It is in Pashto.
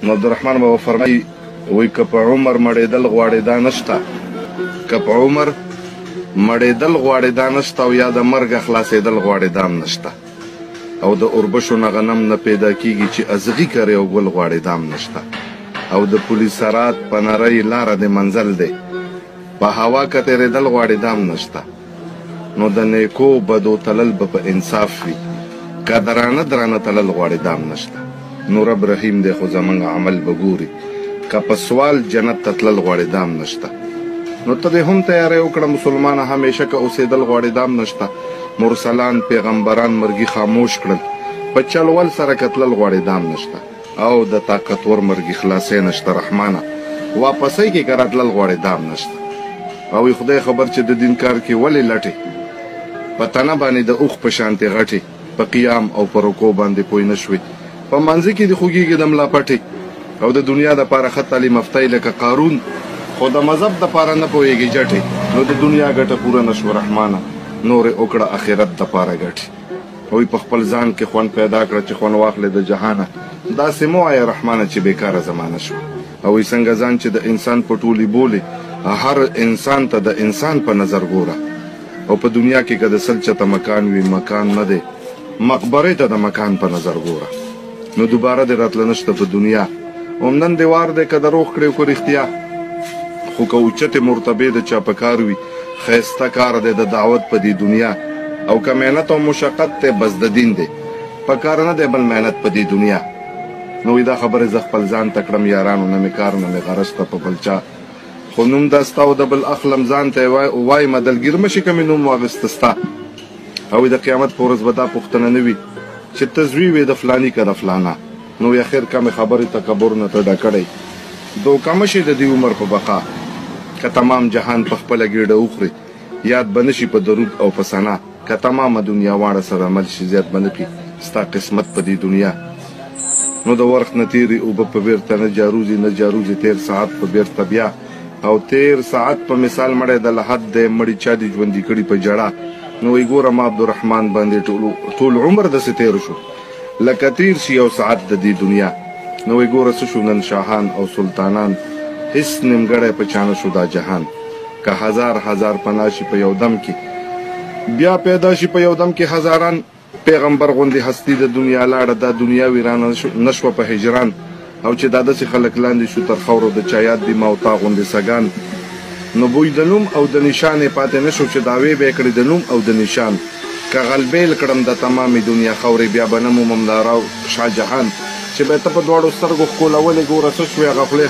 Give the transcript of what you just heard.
نو عبدالرحمن بابا فرمایي وایي که په عمر مړېدل غواړې دا نشته، که په عمر مړېدل غواړې دا نشته، او یا د مرګه خلاصېدل غواړې دا هم نشته، او د اوربشو نه غنم نه پیدا کېږي چې ازغي کرې او ګل غواړې دا هم نشته، او د پولیسرات په نرۍ لاره د منزل دی په هوا که تېرېدل غواړې دا هم نشته. نو د نیکو بدو تلل به په انصاف وي، که درانه درانه تلل غواړې دا هم نشته. نو رب رحیم دی خو زمونږ عمل به ګوري، که په سوال جنت ته تلل غواړې دا هم نشته. نو ته دې هم تیاری وکړه مسلمانه، همیشه که اوسېدل غواړې دا هم نشته. مرسلان پیغمبران مرګي خاموش کړل، په چل ول سره که تلل غواړې دا هم نشته. او د طاقتور مرګي خلاصۍ نشته رحمانه، واپسۍ کې که راتلل غواړې دا هم نشته. او خدای خبر چې د دین کار کې ولې لټې په تنه باندې د اوښ په شانتې غټې، په قیام او په رکوع باندې پوه نه شوې، په منځه کې دې خوږېږي د ملا پټې، او د دنیا دپاره ښه تعلیم یافتی لکه قارون، خو د مذهب دپاره نه پوهېږي جټې. نو د دنیا ګټه پوره نه شوه رحمانه، نورې وکړه اخرت دپاره ګټې. وایي په خپل ځان کې خوند پیدا کړه چې خوند واخلې د جهانه، داسې مه وایه رحمانه چې بېکاره زمانه شوه. او وایي څنګه ځان چې د انسان په ټولي بولې، هر انسان ته د انسان په نظر ګوره. او په دنیا کې که د سل چته مکان وي، مکان نه دی، مقبرې ته د مکان په نظر ګوره. نو دوباره دې راتله نشته په دنیا، عمدن دې وار دی که دروغ کړې که رښتیا. خو که اوچتې مرتبې د چا په کار وي، ښایسته کار دی د دعوت په دې دنیا. او که محنت او مشقت دی بس د دین دی، په کار نه دی بل محنت په دې دنیا. نو دا خبرې زه خپل ځان ته کړم یارانو، نه مې کار نه مې غرض ته په بل چا، خو نوم دا ستا او د بل اخلم ځان ته وایم دلګیر مه شي که مې نوم واخېسته ستا. او د قیامت په ورځ به دا پوښتنه نه وي چې ته زوی وې د فلاني که د فلانا. نو اخر کمې خبرې تکبر نه ته ډکړی، دوکه مه شي د دې عمر په بقا، که تمام جهان په خپله ګېډه وخوري، یاد به نه شي په درود او په ثنا، که تمامه دنیا واړه سره عمل شي زیات به نه کړي ستا قسمت په دې دنیا. نو د ورخ نه تېرې اوبه په بېرته نه جاروزي، نه جاروزي تېر ساعت په بېرته بیا، او تېر ساعت په مثال مړی د لحد دی، مړي چا دي ژوندي کړي په جړه. نو وایي ګوره ما عبدالرحمن باندې ټول عمر داسې تېر شو لکه تېر شي یو ساعت د دې دنیا. نو وایي ګوره څه شو نن شاهان او سلطانان، هېڅ نیمګړی په چا نه شو دا جهان. که هزار هزار پناه شي په یو دم کې، بیا پیدا شي په یو دم کې هزاران. پیغمبر غوندې هستي د دنیا لاړه، دا دنیا ویرانه نشوه په هجران. او چې دا داسې خلک لاندې شو تر خاورو د چا یاد دي ما او تا غوندې سګان. نو بوی د نوم او د نشان یې پاتې نه شو چې دعوې به یې کړې د نوم او د نشان. که غلبیل کړم د تمامې دنیا خاورې، بیا به نه مومم د راو شاه جهان، چې به یې ته په دواړو سترګو ښکلولې ګوره څه شوې هغه خولې